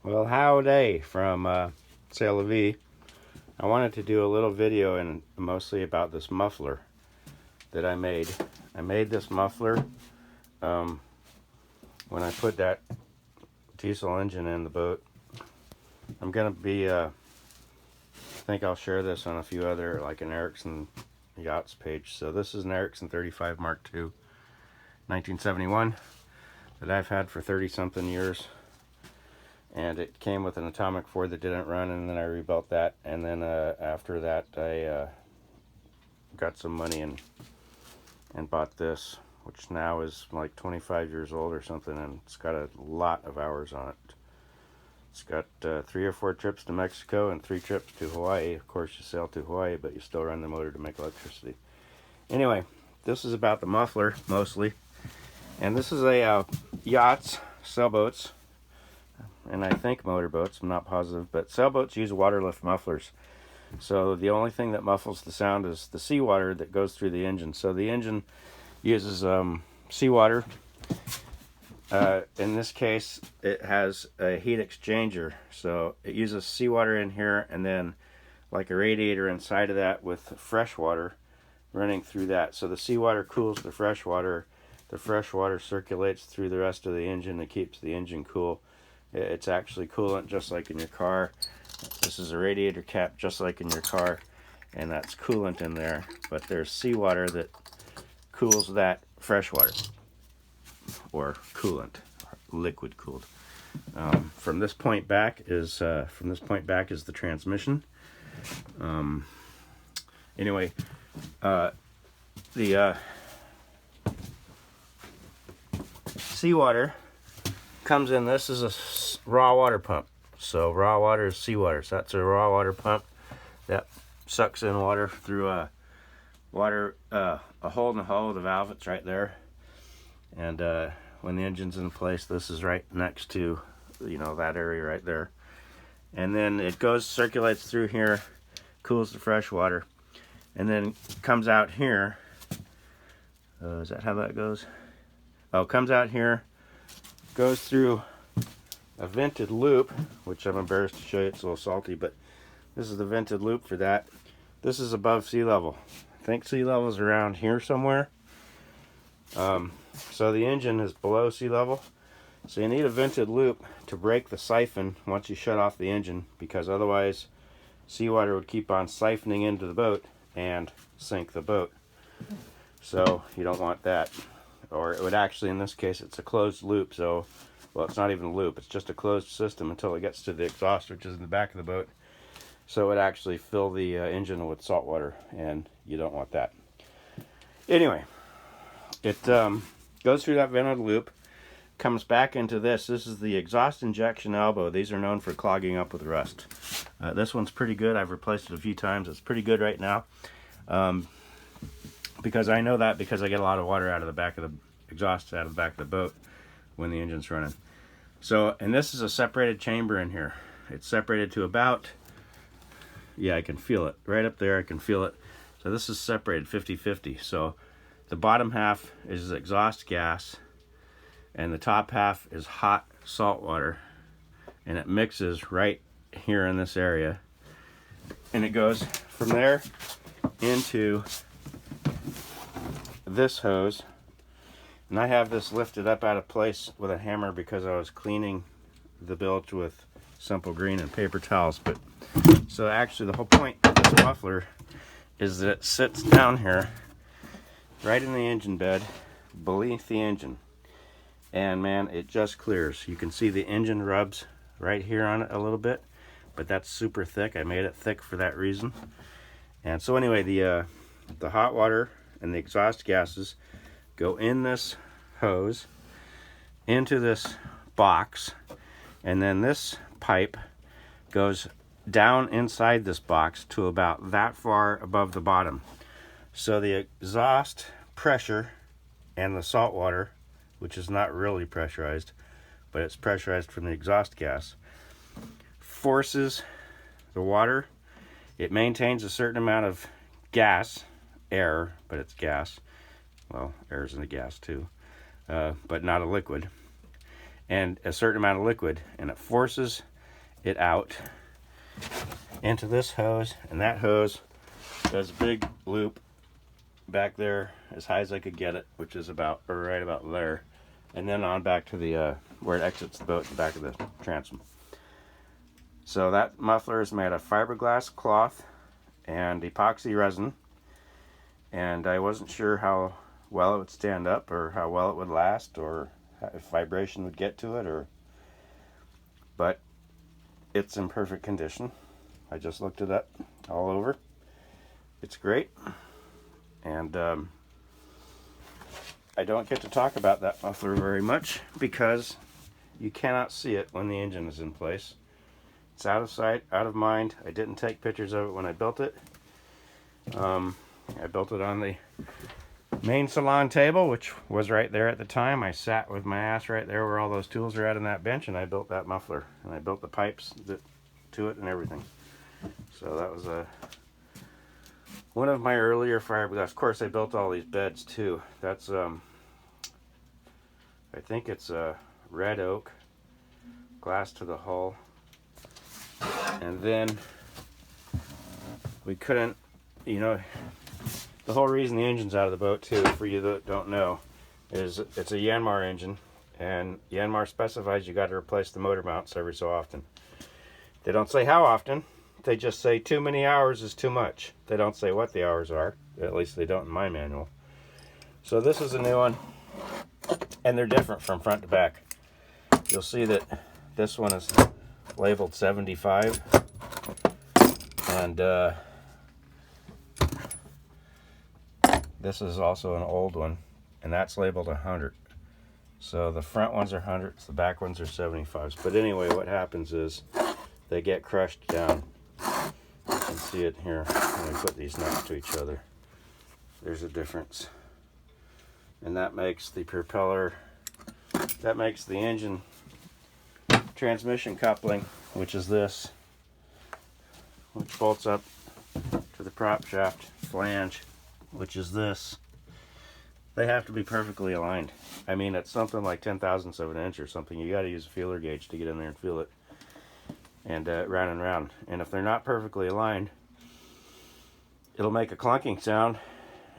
Well, howdy from Sail La Vie. I wanted to do a little video and mostly about this muffler that I made. I made this muffler when I put that diesel engine in the boat. I'm gonna be, I think I'll share this on a few other, like an Ericson yachts page. So this is an Ericson 35 Mark II, 1971, that I've had for 30 something years. And it came with an atomic Ford that didn't run, and then I rebuilt that, and then after that I got some money and bought this, which now is like 25 years old or something, and it's got a lot of hours on it. It's got 3 or 4 trips to Mexico and 3 trips to Hawaii. Of course, you sail to Hawaii, but you still run the motor to make electricity. Anyway, this is about the muffler mostly, and this is a yachts, sailboats, and I think motorboats, I'm not positive, but sailboats use water lift mufflers. So the only thing that muffles the sound is the seawater that goes through the engine. So the engine uses seawater. In this case, it has a heat exchanger. So it uses seawater in here and then like a radiator inside of that with fresh water running through that. So the seawater cools the fresh water. The fresh water circulates through the rest of the engine and keeps the engine cool. It's actually coolant, just like in your car. This is a radiator cap, just like in your car, and that's coolant in there. But there's seawater that cools that fresh water, or coolant, or liquid cooled. From this point back is the transmission. Anyway, the seawater comes in. This is a raw water pump. So raw water is seawater. So that's a raw water pump that sucks in water through a hole in the hull of the valve. It's right there. And when the engine's in place, this is right next to, that area right there. And then it circulates through here, cools the fresh water, and then comes out here. Is that how that goes? Oh, comes out here, goes through a vented loop, which I'm embarrassed to show you, it's a little salty, but this is the vented loop for that. This is above sea level. I think sea level is around here somewhere. So the engine is below sea level. So you need a vented loop to break the siphon once you shut off the engine, because otherwise seawater would keep on siphoning into the boat and sink the boat. So you don't want that. Or it would actually, in this case, it's a closed loop, so, well, it's not even a loop, it's just a closed system until it gets to the exhaust, which is in the back of the boat. So it would actually fill the engine with salt water, and you don't want that. Anyway, it goes through that vented loop, comes back into this. This is the exhaust injection elbow. These are known for clogging up with rust. This one's pretty good. I've replaced it a few times. It's pretty good right now. Because I know that because I get a lot of water out of the back of the exhaust, out of the back of the boat when the engine's running. So, and this is a separated chamber in here. It's separated to about, I can feel it. Right up there, I can feel it. So this is separated 50-50. So the bottom half is exhaust gas, and the top half is hot salt water. And it mixes right here in this area. And it goes from there into this hose, and I have this lifted up out of place with a hammer because I was cleaning the bilge with Simple Green and paper towels. But so actually the whole point of this muffler is that it sits down here right in the engine bed beneath the engine, and man, it just clears. You can see the engine rubs right here on it a little bit, but that's super thick. I made it thick for that reason. And so anyway, the hot water and the exhaust gases go in this hose into this box, and then this pipe goes down inside this box to about that far above the bottom. So the exhaust pressure and the salt water, which is not really pressurized, but it's pressurized from the exhaust gas, forces the water. It maintains a certain amount of gas, air, but it's gas. Well, air is in the gas too, but not a liquid. And a certain amount of liquid, and it forces it out into this hose, and that hose does a big loop back there as high as I could get it, which is about right about there, and then on back to the where it exits the boat in the back of the transom. So that muffler is made of fiberglass cloth and epoxy resin, and I wasn't sure how well it would stand up or how well it would last or if vibration would get to it, but it's in perfect condition. I just looked it up all over. It's great. And I don't get to talk about that muffler very much because you cannot see it when the engine is in place. It's out of sight, out of mind. I didn't take pictures of it when I built it. I built it on the main salon table, which was right there at the time. I sat with my ass right there where all those tools are at on that bench, and I built that muffler. And I built the pipes to it and everything. So that was one of my earlier fiberglass. Of course, I built all these beds too. That's I think it's a red oak, glass to the hull. And then we couldn't, the whole reason the engine's out of the boat too, for you that don't know, is it's a Yanmar engine, and Yanmar specifies you got to replace the motor mounts every so often. They don't say how often. They just say too many hours is too much. They don't say what the hours are. At least they don't in my manual. So this is a new one, and they're different from front to back. You'll see that this one is labeled 75, and this is also an old one, and that's labeled 100. So the front ones are 100s, the back ones are 75s. But anyway, what happens is they get crushed down. You can see it here when we put these next to each other. There's a difference. And that makes the propeller, that makes the engine transmission coupling, which is this, which bolts up to the prop shaft flange, which is this. They have to be perfectly aligned. I mean, it's something like 10,000ths of an inch or something. You got to use a feeler gauge to get in there and feel it. And round and round. And if they're not perfectly aligned, it'll make a clunking sound,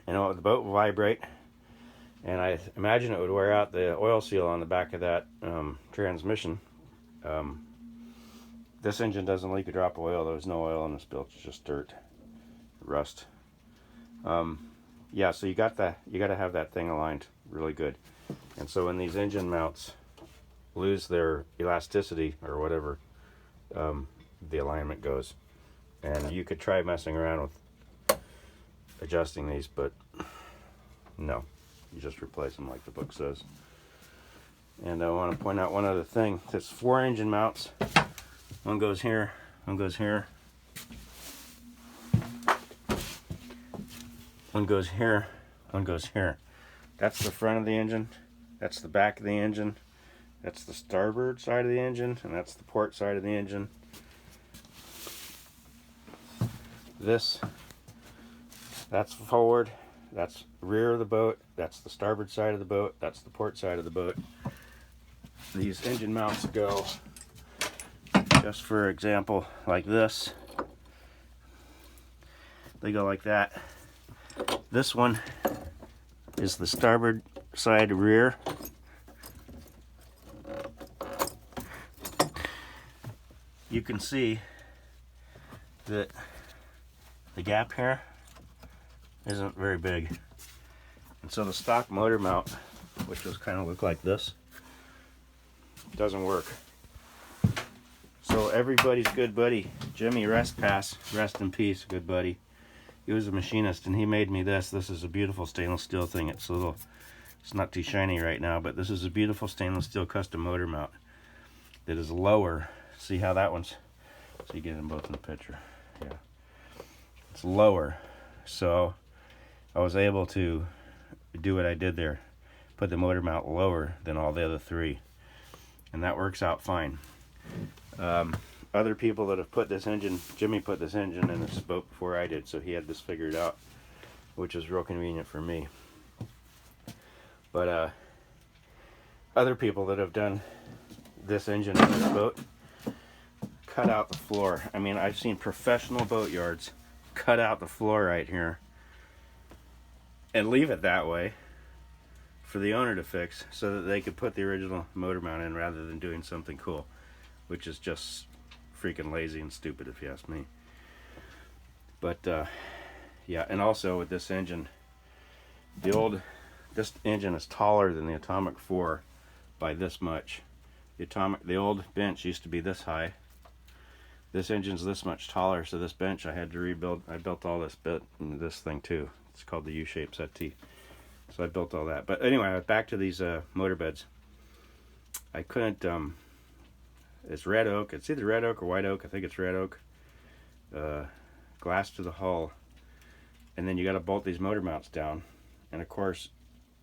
and the boat will vibrate. And I imagine it would wear out the oil seal on the back of that transmission. This engine doesn't leak a drop of oil. There's no oil in this build. It's just dirt, rust. Yeah, so you got to have that thing aligned really good. And so when these engine mounts lose their elasticity or whatever, the alignment goes. And you could try messing around with adjusting these, but no, you just replace them like the book says. And I want to point out one other thing. There's 4 engine mounts. One goes here, one goes here, one goes here, one goes here. That's the front of the engine, that's the back of the engine, that's the starboard side of the engine, and that's the port side of the engine. That's forward, that's rear of the boat, that's the starboard side of the boat, that's the port side of the boat. These engine mounts go, just for example, like this. They go like that. This one is the starboard side rear. You can see that the gap here isn't very big. And so the stock motor mount, which was kind of look like this, doesn't work. So everybody's good buddy, Jimmy Restpass, rest in peace, good buddy. He was a machinist, and he made me this. This is a beautiful stainless steel thing. It's not too shiny right now, but this is a beautiful stainless steel custom motor mount that is lower. See how that one's, so you get them both in the picture. Yeah, it's lower. So I was able to do what I did there, put the motor mount lower than all the other 3, and that works out fine. Other people that have put this engine, Jimmy put this engine in this boat before I did, so he had this figured out, which is real convenient for me. But other people that have done this engine in this boat cut out the floor. I mean, I've seen professional boat yards cut out the floor right here and leave it that way for the owner to fix so that they could put the original motor mount in rather than doing something cool, which is just freaking lazy and stupid if you ask me. But yeah, and also with this engine, this engine is taller than the Atomic 4 by this much. The old bench used to be this high. This engine's this much taller, so this bench I had to rebuild. I built all this bit in this thing too. It's called the U-shaped settee. So I built all that. But anyway, back to these motor beds. I couldn't, it's red oak. It's either red oak or white oak. I think it's red oak. Glass to the hull. And then you got to bolt these motor mounts down. And of course,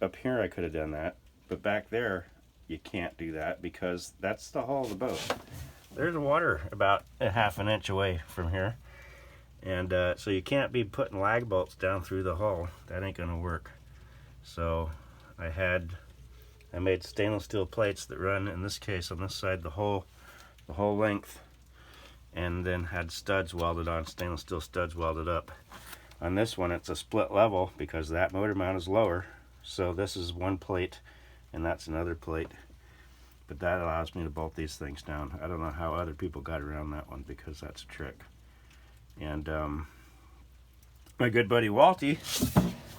up here I could have done that. But back there, you can't do that because that's the hull of the boat. There's water about a half an inch away from here. And so you can't be putting lag bolts down through the hull. That ain't gonna work. So I made stainless steel plates that run, in this case on this side, the whole length, and then had studs welded on, stainless steel studs welded up. On this one it's a split level because that motor mount is lower. So this is one plate and that's another plate. But that allows me to bolt these things down. I don't know how other people got around that one because that's a trick. And my good buddy Walty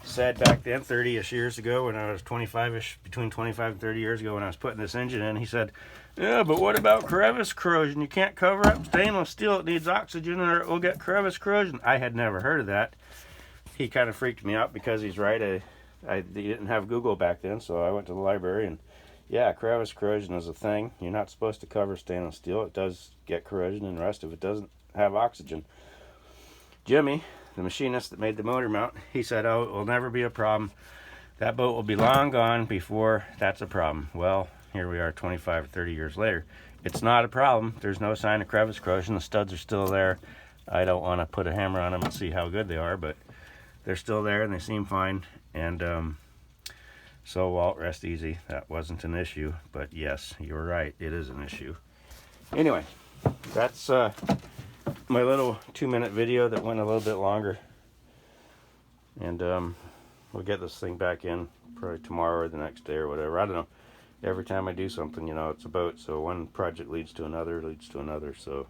said back then, 30-ish years ago, when I was 25-ish, between 25 and 30 years ago when I was putting this engine in, he said, yeah, but what about crevice corrosion? You can't cover up stainless steel. It needs oxygen or it will get crevice corrosion. I had never heard of that. He kind of freaked me out because he's right. I didn't have Google back then, so I went to the library and yeah, crevice corrosion is a thing. You're not supposed to cover stainless steel. It does get corrosion and rust if it doesn't have oxygen. Jimmy, the machinist that made the motor mount, he said, oh, it will never be a problem. That boat will be long gone before that's a problem. Well, here we are 25 or 30 years later. It's not a problem. There's no sign of crevice corrosion. The studs are still there. I don't want to put a hammer on them and see how good they are, but they're still there and they seem fine. And so, Walt, rest easy. That wasn't an issue, but yes, you're right. It is an issue. Anyway, that's my little 2-minute video that went a little bit longer. And we'll get this thing back in probably tomorrow or the next day or whatever. I don't know. Every time I do something, you know, it's a boat. So one project leads to another, So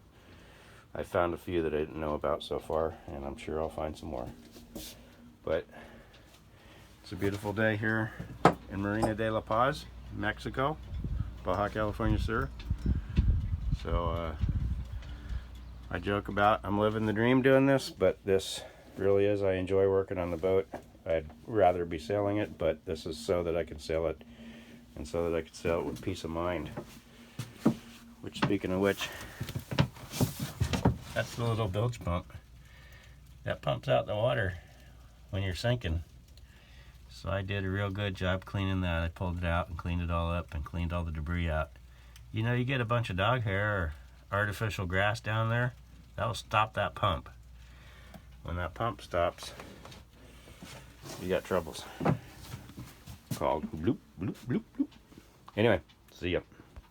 I found a few that I didn't know about so far, and I'm sure I'll find some more. But it's a beautiful day here in Marina de la Paz, Mexico, Baja California Sur. So I joke about I'm living the dream doing this, but this really is. I enjoy working on the boat. I'd rather be sailing it, but this is so that I can sail it, and so that I can sail it with peace of mind. Which, speaking of which, that's the little bilge pump. That pumps out the water when you're sinking. So I did a real good job cleaning that. I pulled it out and cleaned it all up and cleaned all the debris out. You know, you get a bunch of dog hair or artificial grass down there, that'll stop that pump. When that pump stops, you got troubles. Called bloop, bloop, bloop, bloop. Anyway, see ya.